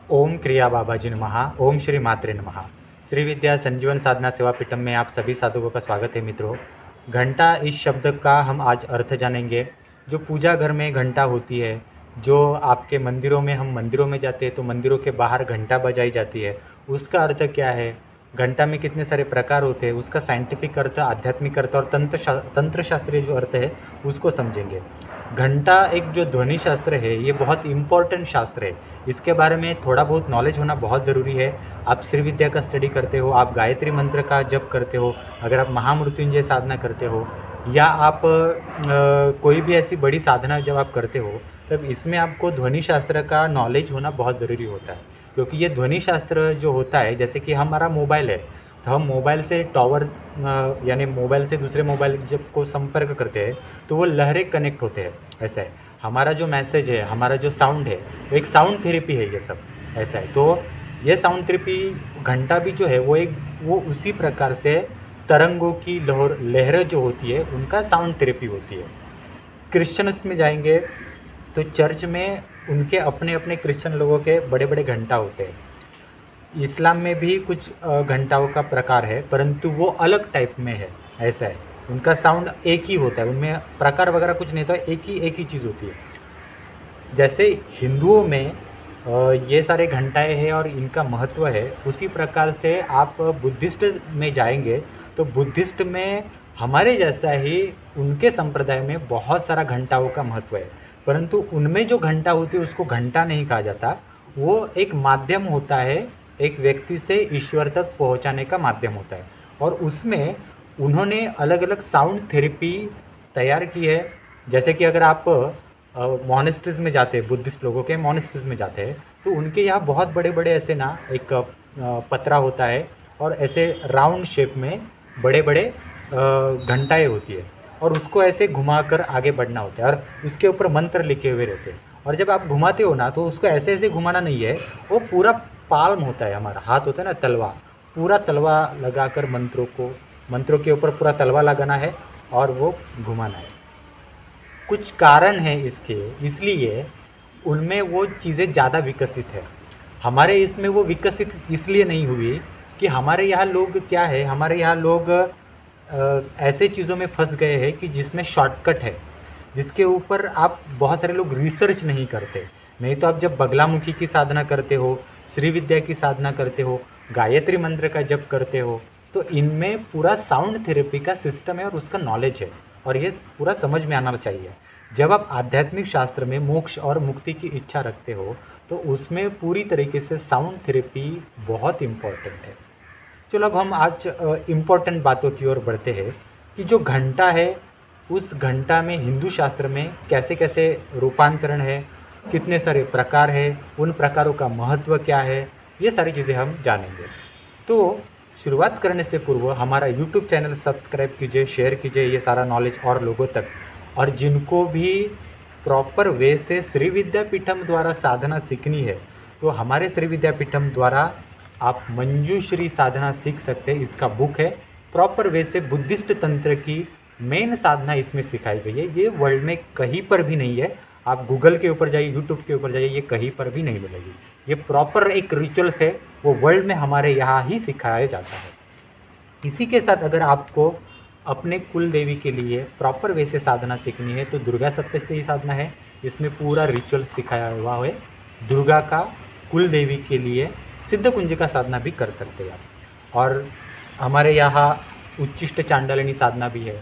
ओम क्रिया बाबाजी नमः। ओम श्री मात्रे नमः। श्री विद्या संजीवन साधना सेवा पीठम में आप सभी साधकों का स्वागत है मित्रों। घंटा इस शब्द का हम आज अर्थ जानेंगे। जो पूजा घर में घंटा होती है, जो आपके मंदिरों में हम मंदिरों में जाते हैं तो मंदिरों के बाहर घंटा बजाई जाती है, उसका अर्थ क्या है, घंटा में कितने सारे प्रकार होते हैं, उसका साइंटिफिक अर्थ, आध्यात्मिक अर्थ और तंत्र शास्त्रीय जो अर्थ है उसको समझेंगे। घंटा एक जो ध्वनि शास्त्र है ये बहुत इम्पोर्टेंट शास्त्र है। इसके बारे में थोड़ा बहुत नॉलेज होना बहुत ज़रूरी है। आप श्री विद्या का स्टडी करते हो, आप गायत्री मंत्र का जप करते हो, अगर आप महामृत्युंजय साधना करते हो, या आप कोई भी ऐसी बड़ी साधना जब आप करते हो, तब इसमें आपको ध्वनि शास्त्र का नॉलेज होना बहुत ज़रूरी होता है। क्योंकि ये ध्वनि शास्त्र जो होता है, जैसे कि हमारा मोबाइल है, तो हम मोबाइल से टावर यानी मोबाइल से दूसरे मोबाइल जब को संपर्क करते हैं तो वो लहरें कनेक्ट होते हैं। ऐसा है, हमारा जो मैसेज है, हमारा जो साउंड है, वो एक साउंड थेरेपी है ये सब। ऐसा है, तो ये साउंड थेरेपी घंटा भी जो है वो उसी प्रकार से तरंगों की लहरें जो होती है उनका साउंड थेरेपी होती है। क्रिश्चियंस में जाएंगे तो चर्च में उनके अपने अपने क्रिश्चियन लोगों के बड़े बड़े घंटा होते हैं। इस्लाम में भी कुछ घंटाओं का प्रकार है, परंतु वो अलग टाइप में है। ऐसा है, उनका साउंड एक ही होता है, उनमें प्रकार वगैरह कुछ नहीं होता, एक ही चीज़ होती है। जैसे हिंदुओं में ये सारे घंटाएं हैं और इनका महत्व है, उसी प्रकार से आप बुद्धिस्ट में जाएंगे तो बुद्धिस्ट में हमारे जैसा ही उनके संप्रदाय में बहुत सारा घंटाओं का महत्व है। परंतु उनमें जो घंटा होती है उसको घंटा नहीं कहा जाता, वो एक माध्यम होता है, एक व्यक्ति से ईश्वर तक पहुंचाने का माध्यम होता है। और उसमें उन्होंने अलग अलग साउंड थेरेपी तैयार की है। जैसे कि अगर आप मॉनेस्ट्रीज़ में जाते हैं, बुद्धिस्ट लोगों के मॉनेस्ट्रीज़ में जाते हैं, तो उनके यहाँ बहुत बड़े बड़े ऐसे ना एक पतरा होता है और ऐसे राउंड शेप में बड़े बड़े घंटाएँ होती है, और उसको ऐसे घुमाकर आगे बढ़ना होता है और उसके ऊपर मंत्र लिखे हुए रहते हैं। और जब आप घुमाते हो ना, तो उसको ऐसे ऐसे घुमाना नहीं है, वो पूरा पाल्म होता है, हमारा हाथ होता है ना, तलवा, पूरा तलवा लगाकर मंत्रों के ऊपर पूरा तलवा लगाना है और वो घुमाना है। कुछ कारण है इसके, इसलिए उनमें वो चीज़ें ज़्यादा विकसित है। हमारे इसमें वो विकसित इसलिए नहीं हुई कि हमारे यहाँ लोग क्या है, हमारे यहाँ लोग ऐसे चीज़ों में फंस गए हैं कि जिसमें शॉर्टकट है, जिसके ऊपर आप बहुत सारे लोग रिसर्च नहीं करते। नहीं तो आप जब बगलामुखी की साधना करते हो, श्री विद्या की साधना करते हो, गायत्री मंत्र का जप करते हो, तो इनमें पूरा साउंड थेरेपी का सिस्टम है और उसका नॉलेज है, और ये पूरा समझ में आना चाहिए। जब आप आध्यात्मिक शास्त्र में मोक्ष और मुक्ति की इच्छा रखते हो तो उसमें पूरी तरीके से साउंड थेरेपी बहुत इम्पॉर्टेंट है। चलो अब हम आज इम्पॉर्टेंट बातों की ओर बढ़ते हैं कि जो घंटा है, उस घंटा में हिंदू शास्त्र में कैसे कैसे रूपांतरण है, कितने सारे प्रकार है, उन प्रकारों का महत्व क्या है, ये सारी चीज़ें हम जानेंगे। तो शुरुआत करने से पूर्व हमारा यूट्यूब चैनल सब्सक्राइब कीजिए, शेयर कीजिए ये सारा नॉलेज और लोगों तक। और जिनको भी प्रॉपर वे से श्री विद्यापीठम द्वारा साधना सीखनी है, तो हमारे श्री विद्यापीठम द्वारा आप मंजूश्री साधना सीख सकते हैं। इसका बुक है, प्रॉपर वे से बुद्धिस्ट तंत्र की मेन साधना इसमें सिखाई गई है। ये वर्ल्ड में कहीं पर भी नहीं है। आप गूगल के ऊपर जाइए, यूट्यूब के ऊपर जाइए, ये कहीं पर भी नहीं मिलेगी। ये प्रॉपर एक रिचुअल्स है, वो वर्ल्ड में हमारे यहाँ ही सिखाया जाता है। इसी के साथ अगर आपको अपने कुल देवी के लिए प्रॉपर वे से साधना सीखनी है तो दुर्गा सप्तशती साधना है, इसमें पूरा रिचुअल सिखाया हुआ है। दुर्गा का कुल देवी के लिए सिद्ध कुंज का साधना भी कर सकते हैं आप। और हमारे यहाँ उच्चिष्ट चांडालिनी साधना भी है,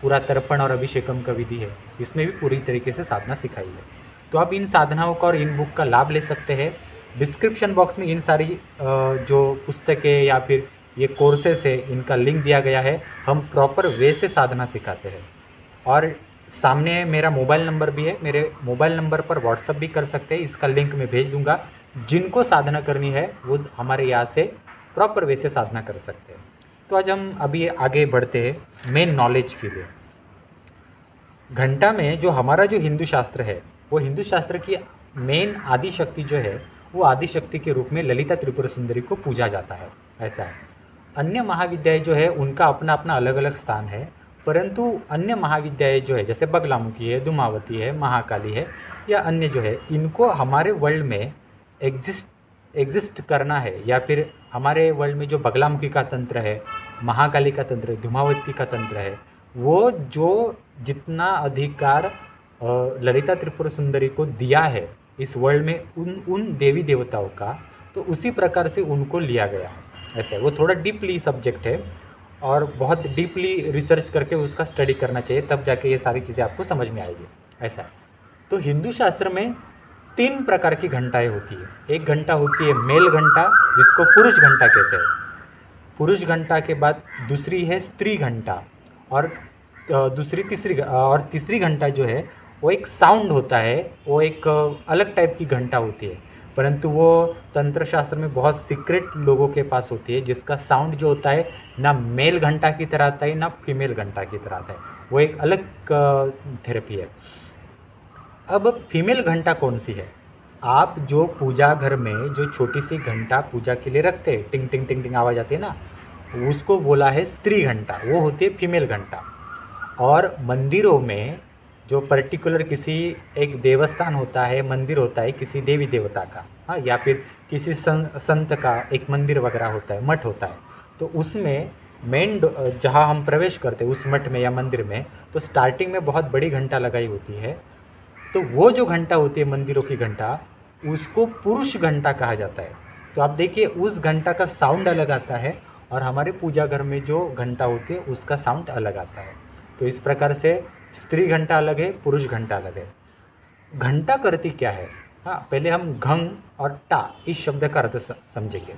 पूरा तर्पण और अभिषेकम का विधि है, इसमें भी पूरी तरीके से साधना सिखाई है। तो आप इन साधनाओं का और इन बुक का लाभ ले सकते हैं। डिस्क्रिप्शन बॉक्स में इन सारी जो पुस्तकें या फिर ये कोर्सेस है, इनका लिंक दिया गया है। हम प्रॉपर वे से साधना सिखाते हैं। और सामने मेरा मोबाइल नंबर भी है, मेरे मोबाइल नंबर पर व्हाट्सअप भी कर सकते हैं, इसका लिंक मैं भेज दूंगा। जिनको साधना करनी है वो हमारे यहाँ से प्रॉपर वे से साधना कर सकते हैं। तो आज हम अभी आगे बढ़ते हैं मेन नॉलेज के लिए। घंटा में जो हमारा जो हिंदू शास्त्र है, वो हिंदू शास्त्र की मेन आदि शक्ति जो है, वो आदि शक्ति के रूप में ललिता त्रिपुरा सुंदरी को पूजा जाता है। ऐसा है। अन्य महाविद्याएँ जो है उनका अपना अपना अलग अलग स्थान है, परंतु अन्य महाविद्याएँ जो है जैसे बगलामुखी है, दुमावती है, महाकाली है, या अन्य जो है, इनको हमारे वर्ल्ड में एग्जिस्ट एग्जिस्ट करना है, या फिर हमारे वर्ल्ड में जो बगलामुखी का तंत्र है, महाकाली का तंत्र है, धूमावती का तंत्र है, वो जो जितना अधिकार ललिता त्रिपुरा सुंदरी को दिया है इस वर्ल्ड में उन उन देवी देवताओं का, तो उसी प्रकार से उनको लिया गया है। ऐसा है, वो थोड़ा डीपली सब्जेक्ट है और बहुत डीपली रिसर्च करके उसका स्टडी करना चाहिए, तब जाके ये सारी चीज़ें आपको समझ में आएगी। ऐसा है। तो हिंदू शास्त्र में 3 प्रकार की घंटाएं होती है। एक घंटा होती है मेल घंटा, जिसको पुरुष घंटा कहते हैं। पुरुष घंटा के बाद दूसरी है स्त्री घंटा, और तीसरी घंटा जो है वो एक साउंड होता है, वो एक अलग टाइप की घंटा होती है, परंतु वो तंत्र शास्त्र में बहुत सीक्रेट लोगों के पास होती है, जिसका साउंड जो होता है ना मेल घंटा की तरह आता है ना फीमेल घंटा की तरह आता है, वो एक अलग थेरेपी है। अब फीमेल घंटा कौन सी है? आप जो पूजा घर में जो छोटी सी घंटा पूजा के लिए रखते हैं, टिंग टिंग टिंग टिंग आवाज़ आती है ना, उसको बोला है स्त्री घंटा, वो होती है फीमेल घंटा। और मंदिरों में जो पर्टिकुलर किसी एक देवस्थान होता है, मंदिर होता है किसी देवी देवता का, हाँ, या फिर किसी संत का एक मंदिर वगैरह होता है, मठ होता है, तो उसमें मेन जहाँ हम प्रवेश करते हैं उस मठ में या मंदिर में, तो स्टार्टिंग में बहुत बड़ी घंटा लगाई होती है। तो वो जो घंटा होती है मंदिरों की घंटा, उसको पुरुष घंटा कहा जाता है। तो आप देखिए उस घंटा का साउंड अलग आता है और हमारे पूजा घर में जो घंटा होती है उसका साउंड अलग आता है। तो इस प्रकार से स्त्री घंटा अलग है, पुरुष घंटा अलग है। घंटा करती क्या है? हाँ, पहले हम घंग और टा इस शब्द का अर्थ समझेंगे।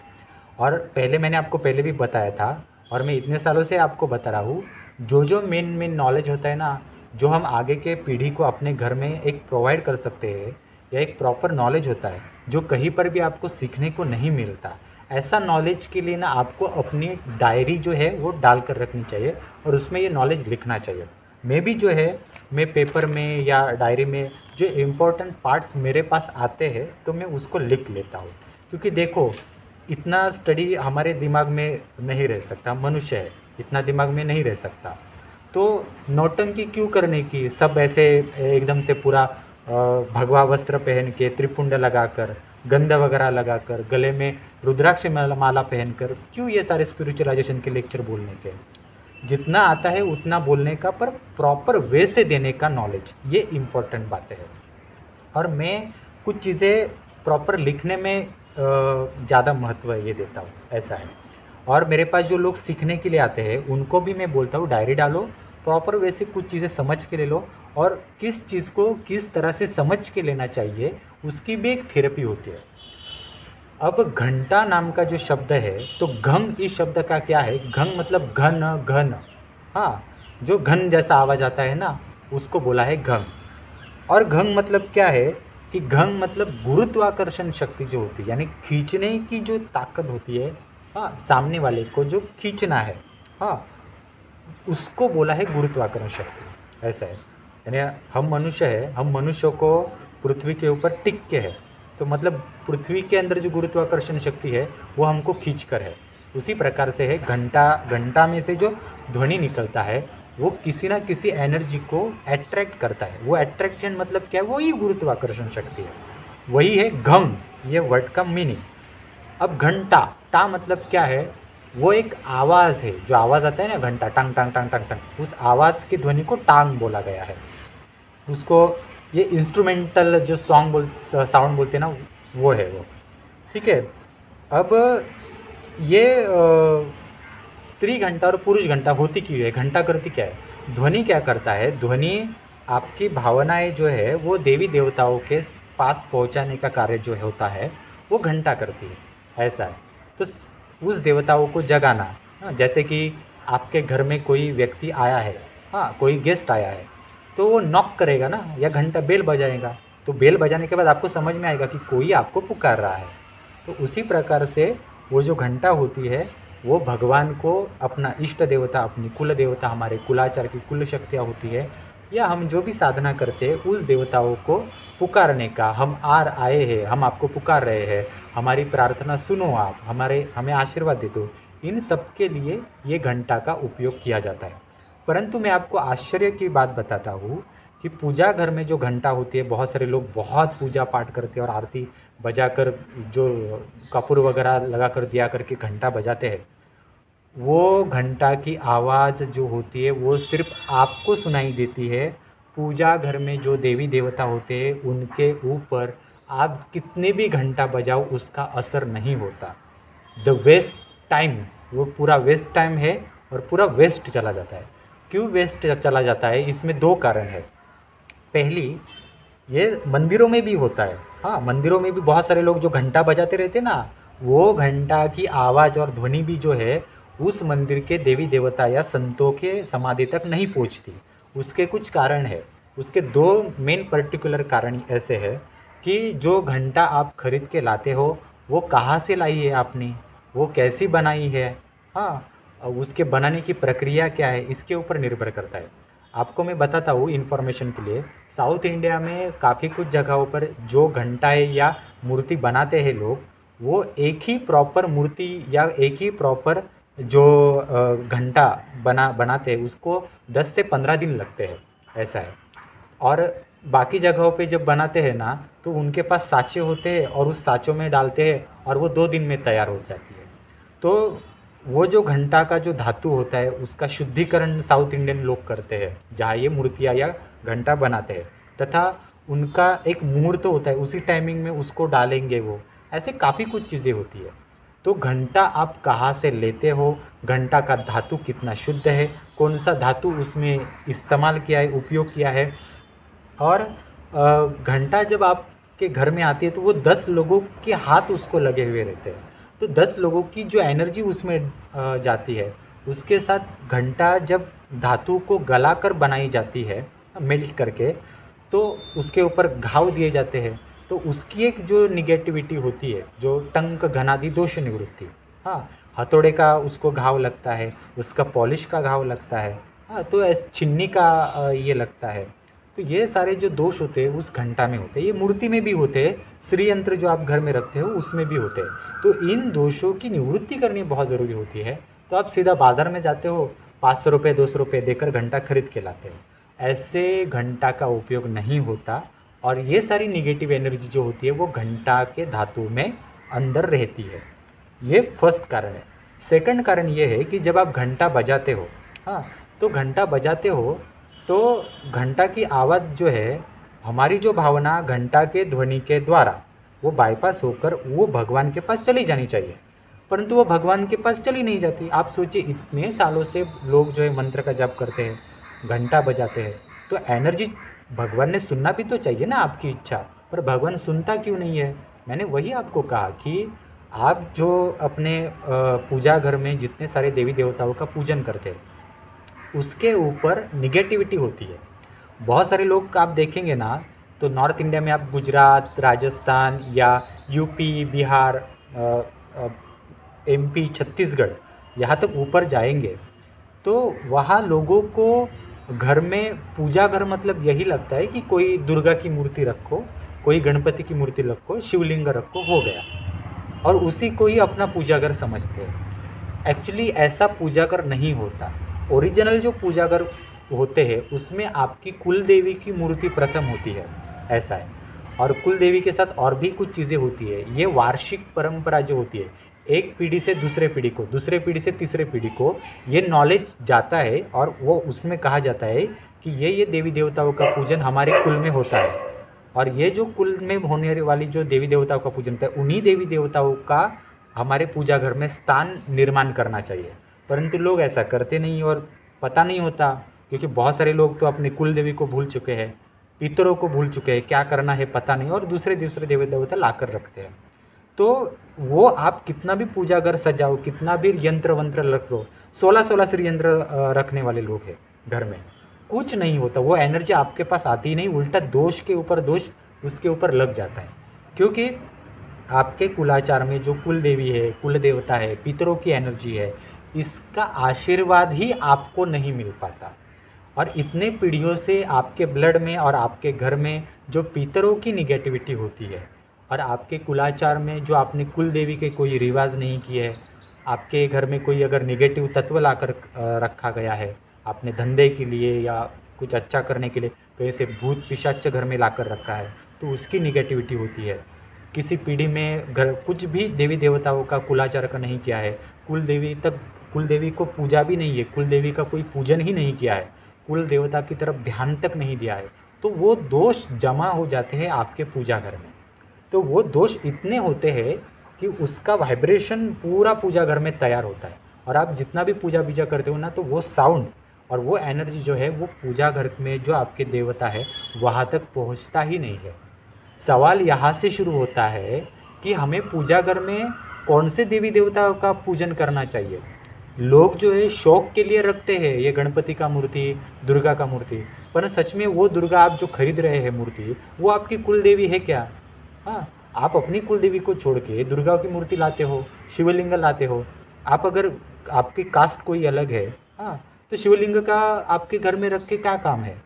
और पहले मैंने आपको पहले भी बताया था, और मैं इतने सालों से आपको बता रहा हूँ, जो मेन नॉलेज होता है ना, जो हम आगे के पीढ़ी को अपने घर में एक प्रोवाइड कर सकते हैं, या एक प्रॉपर नॉलेज होता है जो कहीं पर भी आपको सीखने को नहीं मिलता, ऐसा नॉलेज के लिए ना आपको अपनी डायरी जो है वो डाल कर रखनी चाहिए और उसमें ये नॉलेज लिखना चाहिए। मैं भी जो है, मैं पेपर में या डायरी में जो इम्पोर्टेंट पार्ट्स मेरे पास आते हैं तो मैं उसको लिख लेता हूँ, क्योंकि देखो इतना स्टडी हमारे दिमाग में नहीं रह सकता, मनुष्य है, इतना दिमाग में नहीं रह सकता। तो नौटंकी क्यों करने की, सब ऐसे एकदम से पूरा भगवा वस्त्र पहन के, त्रिपुंड लगाकर, गंध वगैरह लगाकर, गले में रुद्राक्ष माला पहनकर, क्यों ये सारे स्पिरिचुअलाइजेशन के लेक्चर बोलने के? जितना आता है उतना बोलने का, पर प्रॉपर वे से देने का नॉलेज, ये इम्पोर्टेंट बातें है। और मैं कुछ चीज़ें प्रॉपर लिखने में ज़्यादा महत्व ये देता हूँ, ऐसा है। और मेरे पास जो लोग सीखने के लिए आते हैं उनको भी मैं बोलता हूँ डायरी डालो, प्रॉपर वे से कुछ चीज़ें समझ के ले लो, और किस चीज़ को किस तरह से समझ के लेना चाहिए उसकी भी एक थेरेपी होती है। अब घंटा नाम का जो शब्द है, तो घंग इस शब्द का क्या है? घंग मतलब घन घन, हाँ, जो घन जैसा आवाज़ आता है ना, उसको बोला है घंग। और घंग मतलब क्या है कि घंग मतलब गुरुत्वाकर्षण शक्ति जो होती है, यानी खींचने की जो ताकत होती है, हाँ, सामने वाले को जो खींचना है, हाँ, उसको बोला है गुरुत्वाकर्षण शक्ति। ऐसा है, यानी हम मनुष्य है, हम मनुष्यों को पृथ्वी के ऊपर टिक के है, तो मतलब पृथ्वी के अंदर जो गुरुत्वाकर्षण शक्ति है वो हमको खींच कर है। उसी प्रकार से है घंटा में से जो ध्वनि निकलता है वो किसी ना किसी एनर्जी को अट्रैक्ट करता है। वो अट्रैक्शन मतलब क्या है? वही गुरुत्वाकर्षण शक्ति है, वही है घंग, ये वर्ड का मीनिंग। अब घंटा, टा मतलब क्या है? वो एक आवाज़ है, जो आवाज़ आता है ना घंटा, टंग टंग टंग टंग टंग, उस आवाज़ की ध्वनि को टांग बोला गया है। उसको ये इंस्ट्रूमेंटल जो साउंड बोलते हैं ना, वो है वो, ठीक है। अब ये स्त्री घंटा और पुरुष घंटा होती क्यों है? घंटा करती क्या है? ध्वनि क्या करता है? ध्वनि आपकी भावनाएं जो है वो देवी देवताओं के पास पहुंचाने का कार्य जो होता है वो घंटा करती है, ऐसा है। तो उस देवताओं को जगाना, हाँ, जैसे कि आपके घर में कोई व्यक्ति आया है, हाँ, कोई गेस्ट आया है, तो वो नॉक करेगा ना, या घंटा बेल बजाएगा, तो बेल बजाने के बाद आपको समझ में आएगा कि कोई आपको पुकार रहा है। तो उसी प्रकार से वो जो घंटा होती है वो भगवान को, अपना इष्ट देवता, अपनी कुल देवता, हमारे कुलाचार की कुल शक्तियाँ होती है, या हम जो भी साधना करते हैं उस देवताओं को पुकारने का, हम आए हैं, हम आपको पुकार रहे हैं, हमारी प्रार्थना सुनो, आप हमें आशीर्वाद दे दो, इन सब के लिए ये घंटा का उपयोग किया जाता है। परंतु मैं आपको आश्चर्य की बात बताता हूँ कि पूजा घर में जो घंटा होती है, बहुत सारे लोग बहुत पूजा पाठ करते हैं और आरती बजाकर, जो कपूर वगैरह लगा कर दिया करके घंटा बजाते हैं, वो घंटा की आवाज़ जो होती है वो सिर्फ आपको सुनाई देती है। पूजा घर में जो देवी देवता होते हैं उनके ऊपर आप कितने भी घंटा बजाओ उसका असर नहीं होता। द वेस्ट टाइम, वो पूरा वेस्ट टाइम है और पूरा वेस्ट चला जाता है। क्यों वेस्ट चला जाता है? इसमें दो कारण है। पहली, ये मंदिरों में भी होता है। हाँ, मंदिरों में भी बहुत सारे लोग जो घंटा बजाते रहते ना, वो घंटा की आवाज़ और ध्वनि भी जो है उस मंदिर के देवी देवता या संतों के समाधि तक नहीं पहुंचती। उसके कुछ कारण है। उसके दो मेन पर्टिकुलर कारण ऐसे है कि जो घंटा आप खरीद के लाते हो वो कहाँ से लाई है आपने, वो कैसी बनाई है, हाँ, और उसके बनाने की प्रक्रिया क्या है, इसके ऊपर निर्भर करता है। आपको मैं बताता हूँ इन्फॉर्मेशन के लिए। साउथ इंडिया में काफ़ी कुछ जगहों पर जो घंटा है या मूर्ति बनाते हैं लोग, वो एक ही प्रॉपर मूर्ति या एक ही प्रॉपर जो घंटा बनाते हैं उसको 10 से 15 दिन लगते हैं, ऐसा है। और बाकी जगहों पे जब बनाते हैं ना, तो उनके पास साँचे होते हैं और उस साँचों में डालते हैं और वो 2 दिन में तैयार हो जाती है। तो वो जो घंटा का जो धातु होता है उसका शुद्धिकरण साउथ इंडियन लोग करते हैं, जहाँ ये मूर्तियाँ या घंटा बनाते हैं, तथा उनका एक मुहूर्त होता है, उसी टाइमिंग में उसको डालेंगे वो। ऐसे काफ़ी कुछ चीज़ें होती है। तो घंटा आप कहाँ से लेते हो, घंटा का धातु कितना शुद्ध है, कौन सा धातु उसमें इस्तेमाल किया है, उपयोग किया है, और घंटा जब आपके घर में आती है तो वो 10 लोगों के हाथ उसको लगे हुए रहते हैं। तो 10 लोगों की जो एनर्जी उसमें जाती है, उसके साथ घंटा जब धातु को गलाकर बनाई जाती है, मेल्ट करके, तो उसके ऊपर घाव दिए जाते हैं। तो उसकी एक जो निगेटिविटी होती है, जो टंक घनादि दोष निवृत्ति, हाँ, हथौड़े का उसको घाव लगता है, उसका पॉलिश का घाव लगता है, हाँ, तो ऐसे छिन्नी का ये लगता है। तो ये सारे जो दोष होते हैं उस घंटा में होते हैं। ये मूर्ति में भी होते हैं, श्री यंत्र जो आप घर में रखते हो उसमें भी होते हैं। तो इन दोषों की निवृत्ति करनी बहुत ज़रूरी होती है। तो आप सीधा बाज़ार में जाते हो, 500 रुपये 200 रुपये देकर घंटा खरीद के लाते हो। ऐसे घंटा का उपयोग नहीं होता और ये सारी निगेटिव एनर्जी जो होती है वो घंटा के धातु में अंदर रहती है। ये फर्स्ट कारण है। सेकंड कारण ये है कि जब आप घंटा बजाते हो, हाँ, तो घंटा बजाते हो तो घंटा की आवाज़ जो है, हमारी जो भावना घंटा के ध्वनि के द्वारा वो बाईपास होकर वो भगवान के पास चली जानी चाहिए, परंतु वो भगवान के पास चली नहीं जाती। आप सोचिए, इतने सालों से लोग जो है मंत्र का जप करते हैं, घंटा बजाते हैं, तो एनर्जी भगवान ने सुनना भी तो चाहिए ना आपकी इच्छा, पर भगवान सुनता क्यों नहीं है? मैंने वही आपको कहा कि आप जो अपने पूजा घर में जितने सारे देवी देवताओं का पूजन करते हैं उसके ऊपर निगेटिविटी होती है। बहुत सारे लोग आप देखेंगे ना, तो नॉर्थ इंडिया में आप गुजरात, राजस्थान या यूपी, बिहार, एमपी, छत्तीसगढ़, यहाँ तक ऊपर जाएंगे तो वहाँ लोगों को घर में पूजा घर मतलब यही लगता है कि कोई दुर्गा की मूर्ति रखो, कोई गणपति की मूर्ति रखो, शिवलिंग रखो, हो गया, और उसी को ही अपना पूजा घर समझते हैं। एक्चुअली ऐसा पूजा घर नहीं होता। ओरिजिनल जो पूजा घर होते हैं उसमें आपकी कुल देवी की मूर्ति प्रथम होती है, ऐसा है। और कुल देवी के साथ और भी कुछ चीज़ें होती है। ये वार्षिक परंपरा जो होती है, एक पीढ़ी से दूसरे पीढ़ी को, दूसरे पीढ़ी से तीसरे पीढ़ी को ये नॉलेज जाता है, और वो उसमें कहा जाता है कि ये देवी देवताओं का पूजन हमारे कुल में होता है, और ये जो कुल में होने वाली जो देवी देवताओं का पूजन होता है उन्हीं देवी देवताओं का हमारे पूजा घर में स्थान निर्माण करना चाहिए। परंतु लोग ऐसा करते नहीं और पता नहीं होता, क्योंकि बहुत सारे लोग तो अपने कुल देवी को भूल चुके हैं, पितरों को भूल चुके हैं, क्या करना है पता नहीं, और दूसरे दूसरे देवी देवता ला कर रखते हैं। तो वो आप कितना भी पूजा घर सजाओ, कितना भी यंत्र वंत्र रख लो, 16-16 श्री यंत्र रखने वाले लोग हैं घर में, कुछ नहीं होता। वो एनर्जी आपके पास आती ही नहीं, उल्टा दोष के ऊपर दोष उसके ऊपर लग जाता है। क्योंकि आपके कुलाचार में जो कुल देवी है, कुल देवता है, पितरों की एनर्जी है, इसका आशीर्वाद ही आपको नहीं मिल पाता। और इतने पीढ़ियों से आपके ब्लड में और आपके घर में जो पितरों की निगेटिविटी होती है, और आपके कुलाचार में जो आपने कुल देवी के कोई रिवाज नहीं किए है, आपके घर में कोई अगर निगेटिव तत्व लाकर रखा गया है आपने धंधे के लिए या कुछ अच्छा करने के लिए, तो ऐसे भूत पिशाच घर में लाकर रखा है तो उसकी निगेटिविटी होती है। किसी पीढ़ी में घर कुछ भी देवी देवताओं का कुलाचार का नहीं किया है, कुल देवी को पूजा भी नहीं है, कुल देवी का कोई पूजन ही नहीं किया है, कुल देवता की तरफ ध्यान तक नहीं दिया है, तो वो दोष जमा हो जाते हैं आपके पूजा घर में। तो वो दोष इतने होते हैं कि उसका वाइब्रेशन पूरा पूजा घर में तैयार होता है, और आप जितना भी पूजा बीजा करते हो ना, तो वो साउंड और वो एनर्जी जो है वो पूजा घर में जो आपके देवता है वहाँ तक पहुँचता ही नहीं है। सवाल यहाँ से शुरू होता है कि हमें पूजा घर में कौन से देवी देवताओं का पूजन करना चाहिए। लोग जो है शौक के लिए रखते हैं ये गणपति का मूर्ति, दुर्गा का मूर्ति, पर सच में वो दुर्गा आप जो खरीद रहे हैं मूर्ति, वो आपकी कुल देवी है क्या? हाँ, आप अपनी कुल देवी को छोड़ के दुर्गा की मूर्ति लाते हो, शिवलिंग लाते हो। आप अगर आपकी कास्ट कोई अलग है, हाँ, तो शिवलिंग का आपके घर में रख के क्या काम है?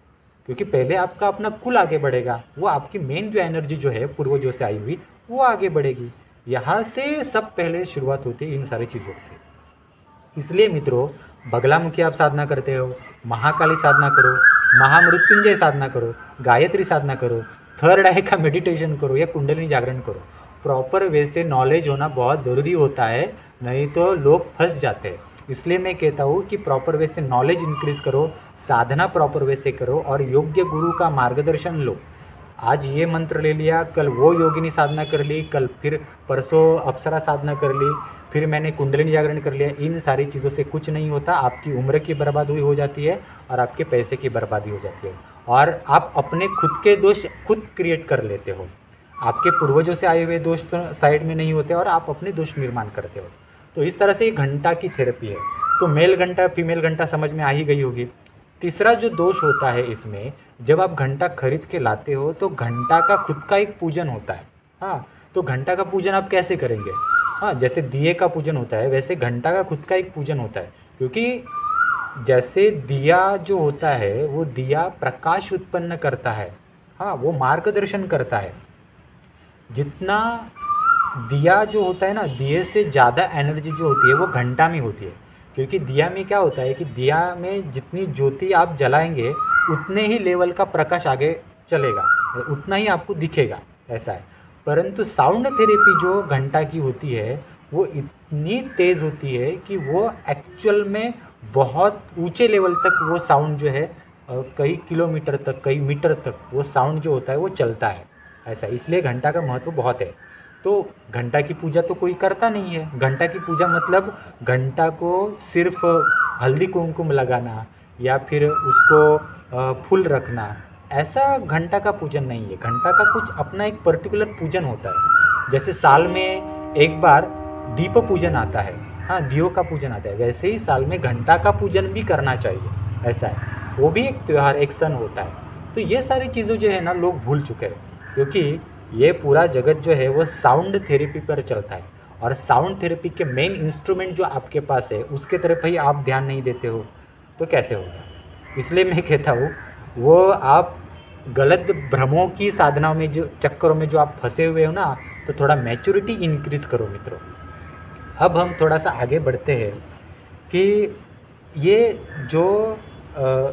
क्योंकि पहले आपका अपना कुल आगे बढ़ेगा, वो आपकी मेन जो एनर्जी जो है पूर्वजों से आई हुई वो आगे बढ़ेगी। यहाँ से सब पहले शुरुआत होती है इन सारी चीज़ों से। इसलिए मित्रों, बगलामुखी आप साधना करते हो, महाकाली साधना करो, महामृत्युंजय साधना करो, गायत्री साधना करो, थर्ड आई का मेडिटेशन करो या कुंडलिनी जागरण करो। प्रॉपर वे से नॉलेज होना बहुत ज़रूरी होता है, नहीं तो लोग फंस जाते हैं। इसलिए मैं कहता हूँ कि प्रॉपर वे से नॉलेज इंक्रीज़ करो, साधना प्रॉपर वे से करो और योग्य गुरु का मार्गदर्शन लो। आज ये मंत्र ले लिया, कल वो योगिनी साधना कर ली, कल फिर परसों अप्सरा साधना कर ली, फिर मैंने कुंडलिनी जागरण कर लिया। इन सारी चीज़ों से कुछ नहीं होता। आपकी उम्र की बर्बाद हुई हो जाती है और आपके पैसे की बर्बादी हो जाती है, और आप अपने खुद के दोष खुद क्रिएट कर लेते हो। आपके पूर्वजों से आए हुए दोष तो साइड में नहीं होते और आप अपने दोष निर्माण करते हो। तो इस तरह से ये घंटा की थेरेपी है। तो मेल घंटा फीमेल घंटा समझ में आ ही गई होगी। तीसरा जो दोष होता है इसमें, जब आप घंटा खरीद के लाते हो तो घंटा का खुद का एक पूजन होता है। हाँ, तो घंटा का पूजन आप कैसे करेंगे? हाँ, जैसे दिए का पूजन होता है वैसे घंटा का खुद का एक पूजन होता है। क्योंकि जैसे दिया जो होता है वो दिया प्रकाश उत्पन्न करता है, हाँ, वो मार्गदर्शन करता है। जितना दिया जो होता है ना, दिए से ज़्यादा एनर्जी जो होती है वो घंटा में होती है। क्योंकि दिया में क्या होता है कि दिया में जितनी ज्योति आप जलाएंगे उतने ही लेवल का प्रकाश आगे चलेगा, उतना ही आपको दिखेगा, ऐसा है। परंतु साउंड थेरेपी जो घंटा की होती है वो इतनी तेज़ होती है कि वो एक्चुअल में बहुत ऊंचे लेवल तक वो साउंड जो है कई किलोमीटर तक, कई मीटर तक वो साउंड जो होता है वो चलता है, ऐसा। इसलिए घंटा का महत्व बहुत है। तो घंटा की पूजा तो कोई करता नहीं है। घंटा की पूजा मतलब घंटा को सिर्फ हल्दी कुमकुम लगाना या फिर उसको फूल रखना, ऐसा घंटा का पूजन नहीं है। घंटा का कुछ अपना एक पर्टिकुलर पूजन होता है। जैसे साल में एक बार दीप पूजन आता है, हाँ, दियों का पूजन आता है, वैसे ही साल में घंटा का पूजन भी करना चाहिए, ऐसा है। वो भी एक त्यौहार, एक सन होता है। तो ये सारी चीज़ें जो है ना लोग भूल चुके हैं, क्योंकि ये पूरा जगत जो है वो साउंड थेरेपी पर चलता है, और साउंड थेरेपी के मेन इंस्ट्रूमेंट जो आपके पास है उसके तरफ ही आप ध्यान नहीं देते हो तो कैसे होगा। इसलिए मैं कहता हूँ वो आप गलत भ्रमों की साधनाओं में, जो चक्करों में जो आप फंसे हुए हो ना, तो थोड़ा मैच्योरिटी इंक्रीज़ करो मित्रों। अब हम थोड़ा सा आगे बढ़ते हैं कि ये जो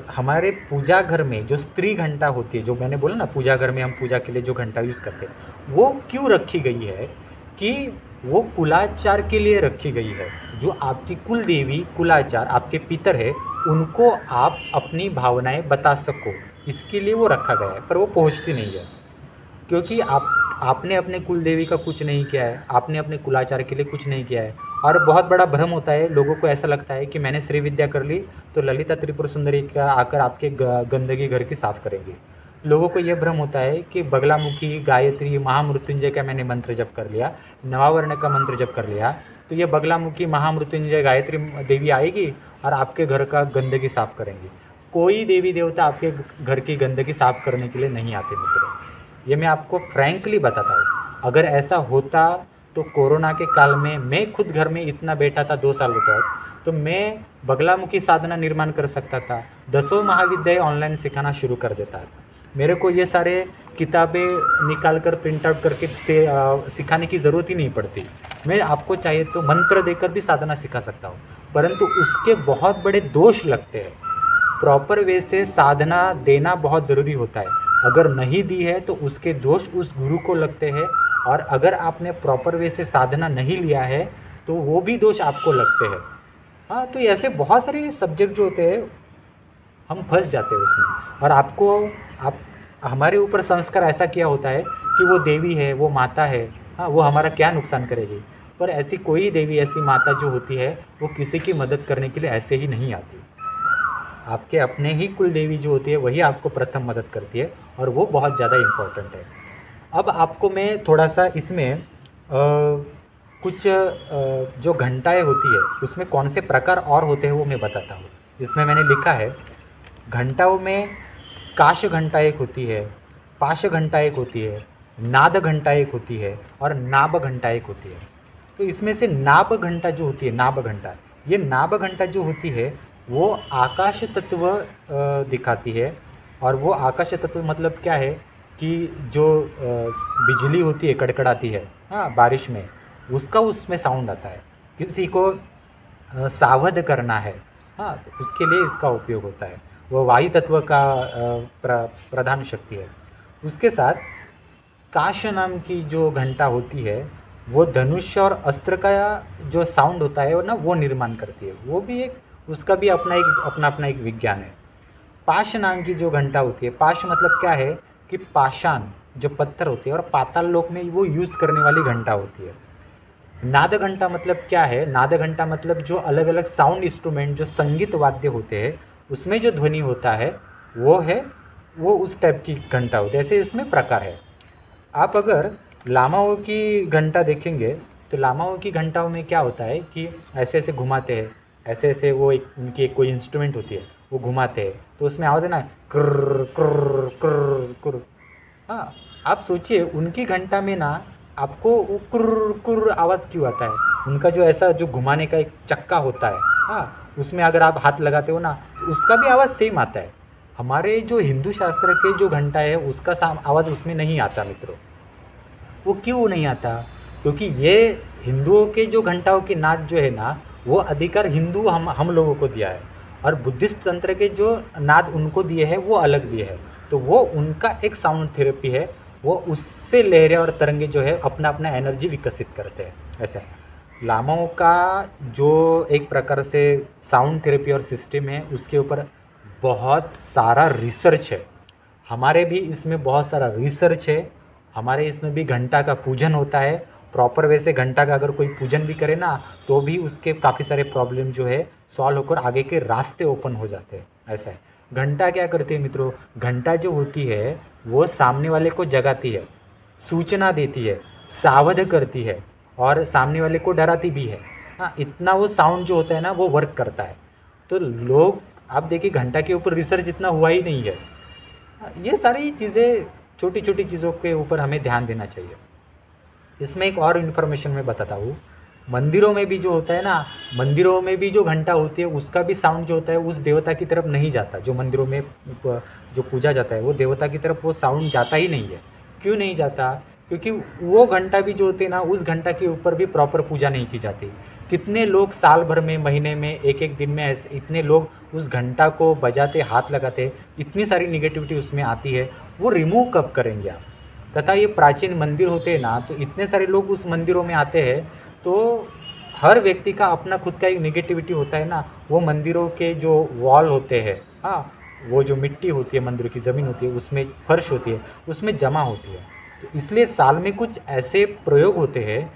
हमारे पूजा घर में जो स्त्री घंटा होती है, जो मैंने बोला ना पूजा घर में हम पूजा के लिए जो घंटा यूज़ करते हैं, वो क्यों रखी गई है कि वो कुलाचार के लिए रखी गई है। जो आपकी कुल देवी कुलाचार आपके पितर है उनको आप अपनी भावनाएं बता सको, इसके लिए वो रखा गया है। पर वो पहुंचती नहीं है क्योंकि आपने अपने कुल देवी का कुछ नहीं किया है, आपने अपने कुलाचार के लिए कुछ नहीं किया है। और बहुत बड़ा भ्रम होता है, लोगों को ऐसा लगता है कि मैंने श्री विद्या कर ली तो ललिता त्रिपुर सुंदरी का आकर आपके गंदगी घर की साफ़ करेंगे। लोगों को यह भ्रम होता है कि बगलामुखी, गायत्री, महामृत्युंजय का मैंने मंत्र जप कर लिया, नवावर्ण का मंत्र जप कर लिया, तो ये बगलामुखी, महामृत्युंजय, गायत्री देवी आएगी और आपके घर का गंदगी साफ़ करेंगी। कोई देवी देवता आपके घर की गंदगी साफ़ करने के लिए नहीं आते मित्रों, ये मैं आपको फ्रैंकली बताता हूँ। अगर ऐसा होता तो कोरोना के काल में मैं खुद घर में इतना बैठा था 2 सालों तक, तो मैं बगलामुखी साधना निर्माण कर सकता था, 10 महाविद्यालय ऑनलाइन सिखाना शुरू कर देता था। मेरे को ये सारे किताबें निकाल कर प्रिंट आउट करके सिखाने की ज़रूरत ही नहीं पड़ती। मैं आपको चाहिए तो मंत्र देकर भी साधना सिखा सकता हूँ, परंतु उसके बहुत बड़े दोष लगते हैं। प्रॉपर वे से साधना देना बहुत ज़रूरी होता है। अगर नहीं दी है तो उसके दोष उस गुरु को लगते हैं, और अगर आपने प्रॉपर वे से साधना नहीं लिया है तो वो भी दोष आपको लगते हैं। हाँ, तो ऐसे बहुत सारे सब्जेक्ट जो होते हैं हम फंस जाते हैं उसमें। और आपको आप हमारे ऊपर संस्कार ऐसा किया होता है कि वो देवी है, वो माता है, हाँ, वो हमारा क्या नुकसान करेगी। पर ऐसी कोई देवी, ऐसी माता जो होती है वो किसी की मदद करने के लिए ऐसे ही नहीं आती। आपके अपने ही कुल देवी जो होती है वही आपको प्रथम मदद करती है, और वो बहुत ज़्यादा इम्पोर्टेंट है। अब आपको मैं थोड़ा सा इसमें कुछ जो घंटाएँ होती है उसमें कौन से प्रकार और होते हैं वो मैं बताता हूँ। इसमें मैंने लिखा है, घंटाओं में काश घंटा एक होती है, पाश घंटा एक होती है, नाद घंटा एक होती है, और नाभ घंटा एक होती है। तो इसमें से नाभ घंटा जो होती है, नाभ घंटा, ये नाभ घंटा जो होती है वो आकाश तत्व दिखाती है। और वो आकाश तत्व मतलब क्या है कि जो बिजली होती है, कड़कड़ाती है, हाँ, बारिश में, उसका उसमें साउंड आता है। किसी को सावध करना है, हाँ, तो उसके लिए इसका उपयोग होता है। वो वायु तत्व का प्रधान शक्ति है। उसके साथ काश नाम की जो घंटा होती है वो धनुष और अस्त्र का जो साउंड होता है ना वो निर्माण करती है। वो भी एक, उसका भी अपना अपना एक विज्ञान है। पाश नाम की जो घंटा होती है, पाश मतलब क्या है कि पाषाण जो पत्थर होते हैं, और पाताल लोक में वो यूज़ करने वाली घंटा होती है। नाद घंटा मतलब क्या है, नाद घंटा मतलब जो अलग अलग साउंड इंस्ट्रूमेंट, जो संगीत वाद्य होते हैं उसमें जो ध्वनि होता है वो है, वो उस टाइप की घंटा होती है। ऐसे इसमें प्रकार है। आप अगर लामाओं की घंटा देखेंगे तो लामाओं की घंटाओं में क्या होता है कि ऐसे ऐसे घुमाते हैं, ऐसे ऐसे, वो एक उनकी एक कोई इंस्ट्रूमेंट होती है वो घुमाते हैं, तो उसमें आवाज़ है ना, क्र क्र क्र क्र। हाँ, आप सोचिए उनकी घंटा में ना आपको वो कुर्र कुर्र आवाज़ क्यों आता है। उनका जो ऐसा जो घुमाने का एक चक्का होता है, हाँ, उसमें अगर आप हाथ लगाते हो ना तो उसका भी आवाज़ सेम आता है। हमारे जो हिंदू शास्त्र के जो घंटा है उसका आवाज़ उसमें नहीं आता मित्रों। वो क्यों नहीं आता? क्योंकि ये हिंदुओं के जो घंटाओं की नाद जो है ना वो अधिकार हिंदू हम लोगों को दिया है, और बुद्धिस्ट तंत्र के जो नाद उनको दिए हैं वो अलग दिए हैं। तो वो उनका एक साउंड थेरेपी है, वो उससे लहरें और तरंगे जो है अपना अपना एनर्जी विकसित करते हैं। ऐसा है लामाओं का जो एक प्रकार से साउंड थेरेपी और सिस्टम है, उसके ऊपर बहुत सारा रिसर्च है। हमारे भी इसमें बहुत सारा रिसर्च है। हमारे इसमें भी घंटा का पूजन होता है प्रॉपर। वैसे घंटा का अगर कोई पूजन भी करे ना तो भी उसके काफ़ी सारे प्रॉब्लम जो है सॉल्व होकर आगे के रास्ते ओपन हो जाते हैं। ऐसा है। घंटा क्या करती है मित्रों? घंटा जो होती है वो सामने वाले को जगाती है, सूचना देती है, सावध करती है, और सामने वाले को डराती भी है। हाँ, इतना वो साउंड जो होता है ना वो वर्क करता है। तो लोग, आप देखिए घंटा के ऊपर रिसर्च इतना हुआ ही नहीं है। ये सारी चीज़ें, छोटी छोटी चीज़ों के ऊपर हमें ध्यान देना चाहिए। इसमें एक और इन्फॉर्मेशन मैं बताता हूँ। मंदिरों में भी जो होता है ना, मंदिरों में भी जो घंटा होती है उसका भी साउंड जो होता है उस देवता की तरफ नहीं जाता। जो मंदिरों में जो पूजा जाता है वो देवता की तरफ वो साउंड जाता ही नहीं है। क्यों नहीं जाता? क्योंकि वो घंटा भी जो होती है ना, उस घंटा के ऊपर भी प्रॉपर पूजा नहीं की जाती। कितने लोग साल भर में, महीने में, एक एक दिन में ऐसे इतने लोग उस घंटा को बजाते, हाथ लगाते, इतनी सारी निगेटिविटी उसमें आती है, वो रिमूव कब करेंगे आप? तथा ये प्राचीन मंदिर होते हैं ना, तो इतने सारे लोग उस मंदिरों में आते हैं, तो हर व्यक्ति का अपना खुद का एक निगेटिविटी होता है ना। वो मंदिरों के जो वॉल होते हैं, हाँ, वो जो मिट्टी होती है, मंदिरों की ज़मीन होती है, उसमें फर्श होती है, उसमें जमा होती है। तो इसलिए साल में कुछ ऐसे प्रयोग होते हैं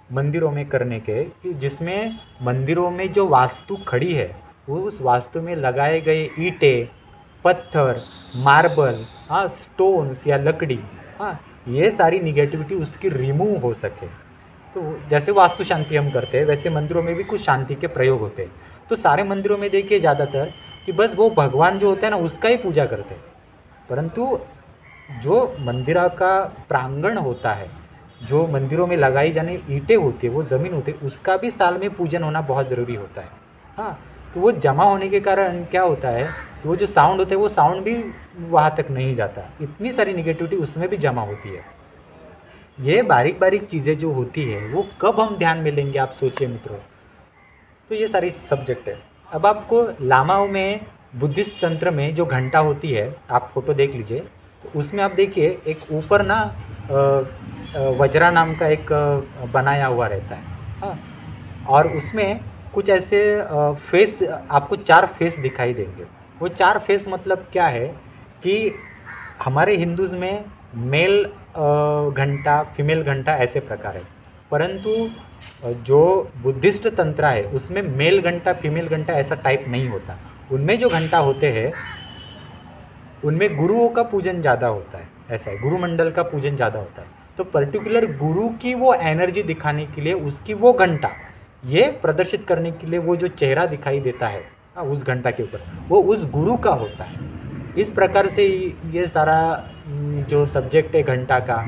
मंदिरों में करने के कि जिसमें मंदिरों में जो वास्तु खड़ी है वो उस वास्तु में लगाए गए ईंटें, पत्थर, मार्बल, हाँ, स्टोन्स या लकड़ी, हाँ, ये सारी निगेटिविटी उसकी रिमूव हो सके। तो जैसे वास्तु शांति हम करते हैं वैसे मंदिरों में भी कुछ शांति के प्रयोग होते हैं। तो सारे मंदिरों में देखिए ज़्यादातर कि बस वो भगवान जो होता है ना उसका ही पूजा करते हैं, परंतु जो मंदिर का प्रांगण होता है, जो मंदिरों में लगाई जाने ईंटें होती है, वो ज़मीन होती है, उसका भी साल में पूजन होना बहुत ज़रूरी होता है। हाँ, तो वो जमा होने के कारण क्या होता है कि वो जो साउंड होता है वो साउंड भी वहाँ तक नहीं जाता। इतनी सारी निगेटिविटी उसमें भी जमा होती है। ये बारीक बारीक चीज़ें जो होती है वो कब हम ध्यान में लेंगे, आप सोचिए मित्रों। तो ये सारी सब्जेक्ट है। अब आपको लामाओं में बुद्धिस्ट तंत्र में जो घंटा होती है, आप फोटो देख लीजिए, तो उसमें आप देखिए एक ऊपर ना वज्रा नाम का एक बनाया हुआ रहता है। हाँ, और उसमें कुछ ऐसे फेस, आपको 4 फेस दिखाई देंगे। वो 4 फेस मतलब क्या है कि हमारे हिंदूज़ में मेल घंटा, फीमेल घंटा ऐसे प्रकार है, परंतु जो बुद्धिस्ट तंत्र है उसमें मेल घंटा, फीमेल घंटा ऐसा टाइप नहीं होता। उनमें जो घंटा होते हैं उनमें गुरुओं का पूजन ज़्यादा होता है, ऐसा है, गुरु मंडल का पूजन ज़्यादा होता है। तो पर्टिकुलर गुरु की वो एनर्जी दिखाने के लिए उसकी वो घंटा, ये प्रदर्शित करने के लिए वो जो चेहरा दिखाई देता है उस घंटा के ऊपर, वो उस गुरु का होता है। इस प्रकार से ये सारा जो सब्जेक्ट है घंटा का,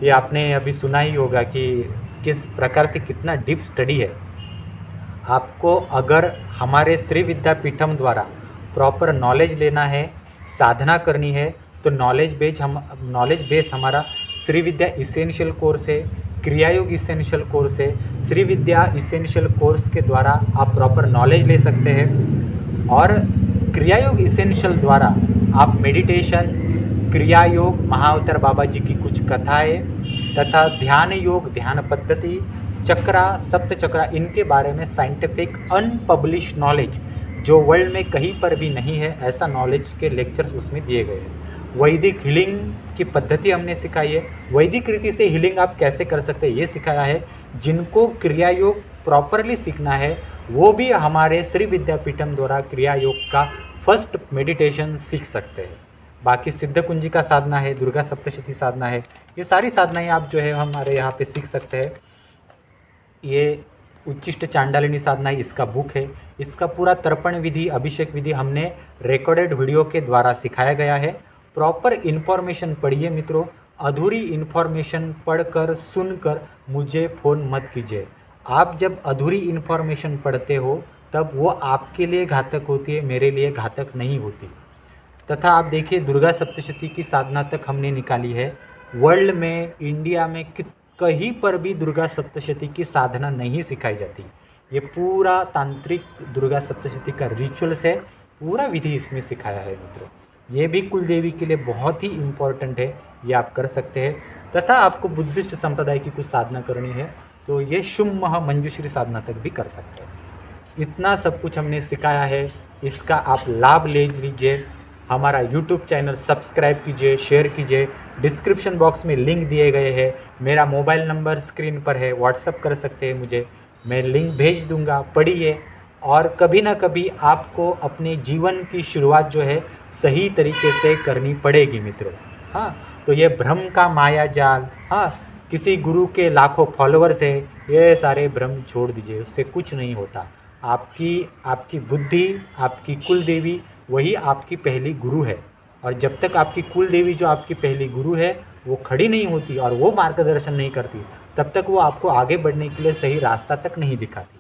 ये आपने अभी सुना ही होगा कि किस प्रकार से कितना डीप स्टडी है। आपको अगर हमारे श्री विद्यापीठम द्वारा प्रॉपर नॉलेज लेना है, साधना करनी है, तो नॉलेज बेस हमारा श्री विद्या इसेंशियल कोर्स है, क्रियायोग इसेंशियल कोर्स है। श्री विद्या इसेंशियल कोर्स के द्वारा आप प्रॉपर नॉलेज ले सकते हैं, और क्रियायोग इसेंशियल द्वारा आप मेडिटेशन, क्रियायोग, महाअवतार बाबा जी की कुछ कथाएं तथा ध्यान योग, ध्यान पद्धति, चक्रा, सप्त चक्रा, इनके बारे में साइंटिफिक अनपब्लिश्ड नॉलेज जो वर्ल्ड में कहीं पर भी नहीं है, ऐसा नॉलेज के लेक्चर्स उसमें दिए गए हैं। वैदिक हीलिंग की पद्धति हमने सिखाई है, वैदिक रीति से हीलिंग आप कैसे कर सकते हैं ये सिखाया है। जिनको क्रिया योग प्रॉपरली सीखना है वो भी हमारे श्री विद्यापीठम द्वारा क्रिया योग का फर्स्ट मेडिटेशन सीख सकते हैं। बाकी सिद्ध कुंजी का साधना है, दुर्गा सप्तशती साधना है, ये सारी साधनाएं आप जो है हमारे यहाँ पे सीख सकते हैं। ये उच्चिष्ट चांडालिनी साधना है, इसका बुक है, इसका पूरा तर्पण विधि, अभिषेक विधि हमने रिकॉर्डेड वीडियो के द्वारा सिखाया गया है। प्रॉपर इन्फॉर्मेशन पढ़िए मित्रों, अधूरी इन्फॉर्मेशन पढ़कर सुनकर मुझे फ़ोन मत कीजिए। आप जब अधूरी इन्फॉर्मेशन पढ़ते हो तब वो आपके लिए घातक होती है, मेरे लिए घातक नहीं होती। तथा आप देखिए दुर्गा सप्तशती की साधना तक हमने निकाली है। वर्ल्ड में, इंडिया में कहीं पर भी दुर्गा सप्तशती की साधना नहीं सिखाई जाती। ये पूरा तांत्रिक दुर्गा सप्तशती का रिचुअल्स है, पूरा विधि इसमें सिखाया है मित्रों। ये भी कुल देवी के लिए बहुत ही इम्पॉर्टेंट है, ये आप कर सकते हैं। तथा आपको बुद्धिस्ट संप्रदाय की कुछ साधना करनी है तो ये शुभ महा मंजूश्री साधना तक भी कर सकते हैं। इतना सब कुछ हमने सिखाया है, इसका आप लाभ ले लीजिए। हमारा यूट्यूब चैनल सब्सक्राइब कीजिए, शेयर कीजिए। डिस्क्रिप्शन बॉक्स में लिंक दिए गए हैं, मेरा मोबाइल नंबर स्क्रीन पर है, व्हाट्सअप कर सकते हैं मुझे, मैं लिंक भेज दूंगा, पढ़िए। और कभी ना कभी आपको अपने जीवन की शुरुआत जो है सही तरीके से करनी पड़ेगी मित्रों। हाँ, तो ये भ्रम का माया जाल, हाँ, किसी गुरु के लाखों फॉलोअर्स है, ये सारे भ्रम छोड़ दीजिए, उससे कुछ नहीं होता। आपकी बुद्धि, आपकी कुल देवी वही आपकी पहली गुरु है, और जब तक आपकी कुल देवी जो आपकी पहली गुरु है वो खड़ी नहीं होती और वो मार्गदर्शन नहीं करती, तब तक वो आपको आगे बढ़ने के लिए सही रास्ता तक नहीं दिखाती।